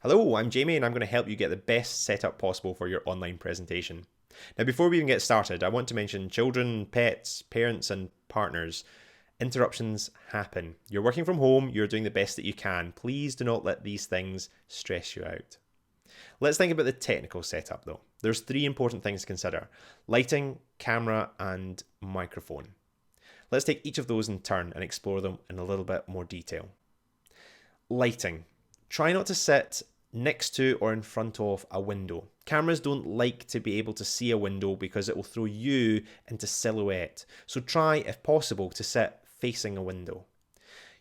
Hello, I'm Jamie and I'm going to help you get the best setup possible for your online presentation. Now, before we even get started, I want to mention children, pets, parents, and partners. Interruptions happen. You're working from home, you're doing the best that you can. Please do not let these things stress you out. Let's think about the technical setup though. There's three important things to consider: lighting, camera, and microphone. Let's take each of those in turn and explore them in a little bit more detail. Lighting. Try not to sit next to or in front of a window. Cameras don't like to be able to see a window because it will throw you into silhouette. So try, if possible, to sit facing a window.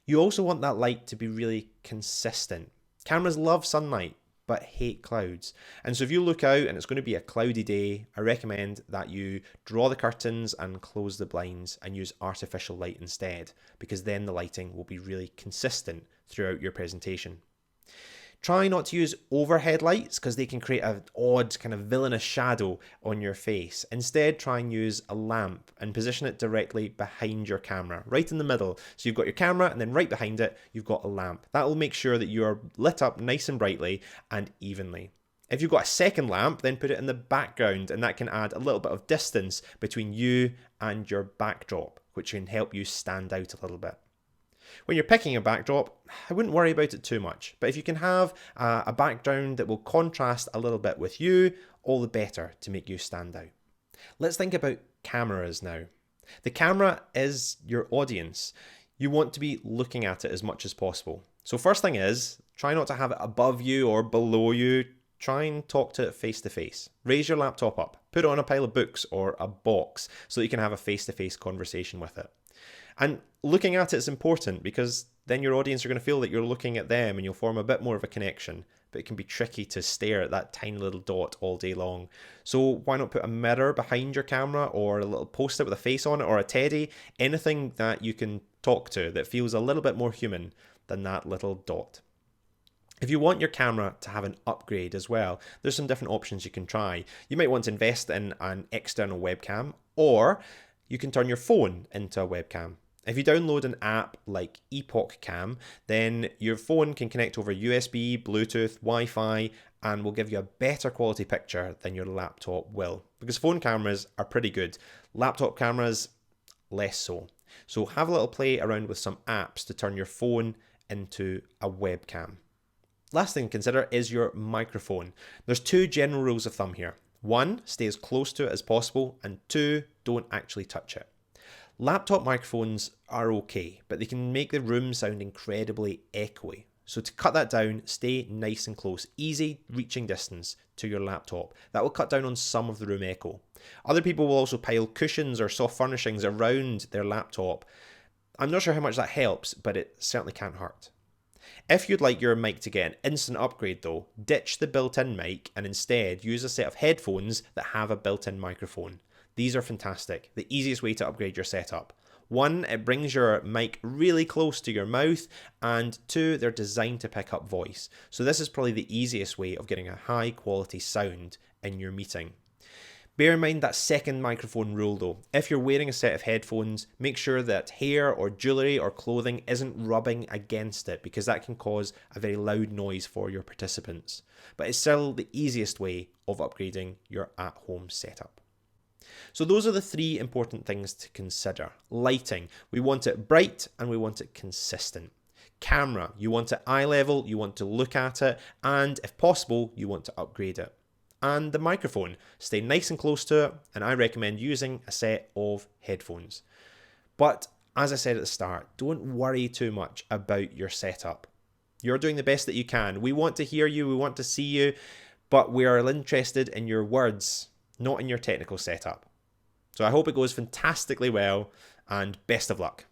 You also want that light to be really consistent. Cameras love sunlight but hate clouds. And so if you look out and it's going to be a cloudy day, I recommend that you draw the curtains and close the blinds and use artificial light instead, because then the lighting will be really consistent throughout your presentation. Try not to use overhead lights because they can create an odd kind of villainous shadow on your face. Instead, try and use a lamp and position it directly behind your camera, right in the middle. So you've got your camera and then right behind it, you've got a lamp. That will make sure that you are lit up nice and brightly and evenly. If you've got a second lamp, then put it in the background, and that can add a little bit of distance between you and your backdrop, which can help you stand out a little bit. When you're picking a backdrop, I wouldn't worry about it too much, but if you can have a background that will contrast a little bit with you, all the better to make you stand out. Let's think about cameras now. The camera is your audience. You want to be looking at it as much as possible. So first thing is, try not to have it above you or below you. Try and talk to it face to face. Raise your laptop up, put it on a pile of books or a box so that you can have a face-to-face conversation with it. And looking at it is important because then your audience are going to feel that you're looking at them and you'll form a bit more of a connection. But it can be tricky to stare at that tiny little dot all day long. So why not put a mirror behind your camera or a little post-it with a face on it or a teddy? Anything that you can talk to that feels a little bit more human than that little dot. If you want your camera to have an upgrade as well, there's some different options you can try. You might want to invest in an external webcam, or you can turn your phone into a webcam. If you download an app like Epoch Cam, then your phone can connect over USB, Bluetooth, Wi-Fi, and will give you a better quality picture than your laptop will. Because phone cameras are pretty good. Laptop cameras, less so. So have a little play around with some apps to turn your phone into a webcam. Last thing to consider is your microphone. There's two general rules of thumb here. One, stay as close to it as possible, and two, don't actually touch it. Laptop microphones are okay, but they can make the room sound incredibly echoey. So to cut that down, stay nice and close, easy reaching distance to your laptop. That will cut down on some of the room echo. Other people will also pile cushions or soft furnishings around their laptop. I'm not sure how much that helps, but it certainly can't hurt. If you'd like your mic to get an instant upgrade though, ditch the built-in mic and instead use a set of headphones that have a built-in microphone. These are fantastic, the easiest way to upgrade your setup. One, it brings your mic really close to your mouth, and two, they're designed to pick up voice. So this is probably the easiest way of getting a high quality sound in your meeting. Bear in mind that second microphone rule though. If you're wearing a set of headphones, make sure that hair or jewellery or clothing isn't rubbing against it, because that can cause a very loud noise for your participants. But it's still the easiest way of upgrading your at-home setup. So those are the three important things to consider. Lighting, we want it bright and we want it consistent. Camera, you want it eye level, you want to look at it, and if possible, you want to upgrade it. And the microphone, stay nice and close to it, and I recommend using a set of headphones. But as I said at the start, don't worry too much about your setup. You're doing the best that you can. We want to hear you, we want to see you, but we are interested in your words, not in your technical setup. So I hope it goes fantastically well, and best of luck.